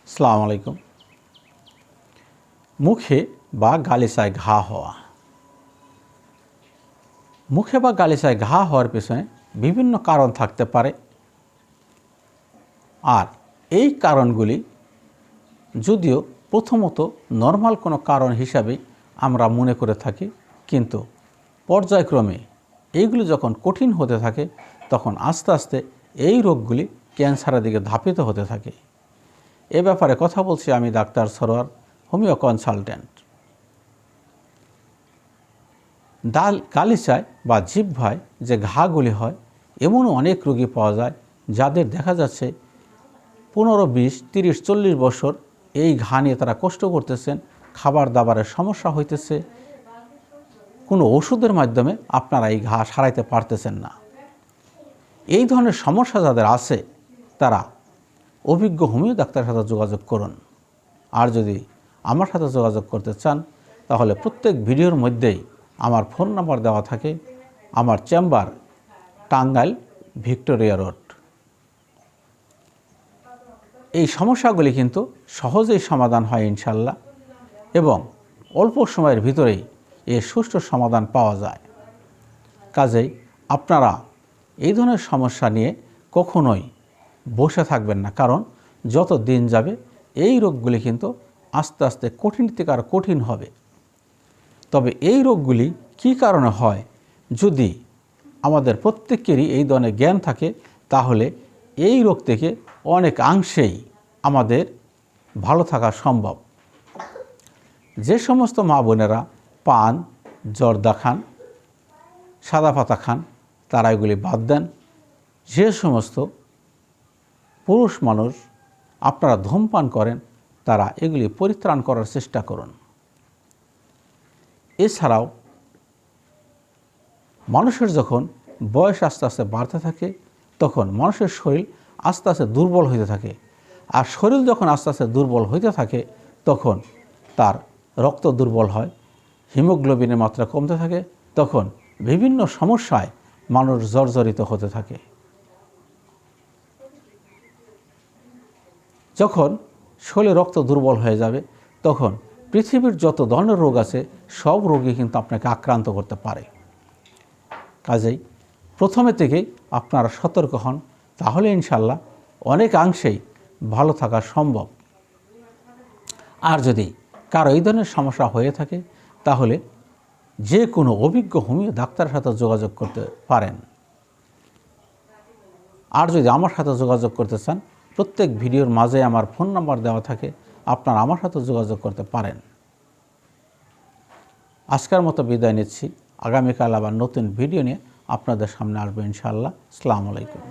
আসসালামু আলাইকুম। মুখে বা গালিচায় ঘা হওয়া। মুখে বা গালিচায় ঘা হওয়ার পেছনে বিভিন্ন কারণ থাকতে পারে, আর এই কারণগুলি যদিও প্রথমত নর্মাল কোনো কারণ হিসাবে আমরা মনে করে থাকি, কিন্তু পর্যায়ক্রমে এইগুলি যখন কঠিন হতে থাকে তখন আস্তে আস্তে এই রোগগুলি ক্যান্সারের দিকে ধাপিত হতে থাকে। এ ব্যাপারে কথা বলছি আমি ডাক্তার সরোয়ার, হোমিও কনসালটেন্ট। গালিচায় বা জিহ্বায় যে ঘাগুলি হয়, এমনও অনেক রোগী পাওয়া যায় যাদের দেখা যাচ্ছে 15, 20, 30, 40 বছর এই ঘা নিয়ে তারা কষ্ট করতেছেন, খাবার দাবারের সমস্যা হইতেছে, কোনো ওষুধের মাধ্যমে আপনারা এই ঘা সারাইতে পারতেছেন না। এই ধরনের সমস্যা যাদের আছে তারা অভিজ্ঞ হোমিও ডাক্তারের সাথে যোগাযোগ করুন। আর যদি আমার সাথে যোগাযোগ করতে চান তাহলে প্রত্যেক ভিডিওর মধ্যেই আমার ফোন নাম্বার দেওয়া থাকে। আমার চেম্বার টাঙ্গাইল ভিক্টোরিয়া রোড। এই সমস্যাগুলি কিন্তু সহজেই সমাধান হয় ইনশাল্লাহ, এবং অল্প সময়ের ভিতরেই এর সুষ্ঠু সমাধান পাওয়া যায়। কাজেই আপনারা এই ধরনের সমস্যা নিয়ে কখনোই বসে থাকবেন না, কারণ যত দিন যাবে এই রোগগুলি কিন্তু আস্তে আস্তে কঠিন থেকে আর কঠিন হবে। তবে এই রোগগুলি কী কারণে হয়, যদি আমাদের প্রত্যেকেরই এই ধরনের জ্ঞান থাকে তাহলে এই রোগ থেকে অনেকাংশেই আমাদের ভালো থাকা সম্ভব। যে সমস্ত মা বোনেরা পান, জর্দা খান, সাদা পাতা খান তারা এগুলি বাদ দেন। যে সমস্ত পুরুষ মানুষ আপনারা ধূমপান করেন তারা এগুলি পরিত্রাণ করার চেষ্টা করুন। এছাড়াও মানুষের যখন বয়স আস্তে আস্তে বাড়তে থাকে তখন মানুষের শরীর আস্তে আস্তে দুর্বল হইতে থাকে, আর শরীর যখন আস্তে আস্তে দুর্বল হইতে থাকে তখন তার রক্ত দুর্বল হয়, হিমোগ্লোবিনের মাত্রা কমতে থাকে, তখন বিভিন্ন সমস্যায় মানুষ জর্জরিত হতে থাকে। যখন শরীরে রক্ত দুর্বল হয়ে যাবে তখন পৃথিবীর যত ধরনের রোগ আছে সব রোগই কিন্তু আপনাকে আক্রান্ত করতে পারে। কাজেই প্রথমে থেকেই আপনারা সতর্ক হন, তাহলে ইনশাল্লাহ অনেকাংশেই ভালো থাকা সম্ভব। আর যদি কারো এই ধরনের সমস্যা হয়ে থাকে তাহলে যে কোনো অভিজ্ঞ হোমিও ডাক্তারের সাথে যোগাযোগ করতে পারেন। আর যদি আমার সাথে যোগাযোগ করতে চান প্রত্যেক ভিডিওর মাঝে আমার ফোন নাম্বার দেওয়া থাকে, আপনারা আমার সাথে যোগাযোগ করতে পারেন। আজকের মতো বিদায় নিচ্ছি। আগামীকাল আবার নতুন ভিডিও নিয়ে আপনাদের সামনে আসবো ইনশাআল্লাহ। আসসালামু আলাইকুম।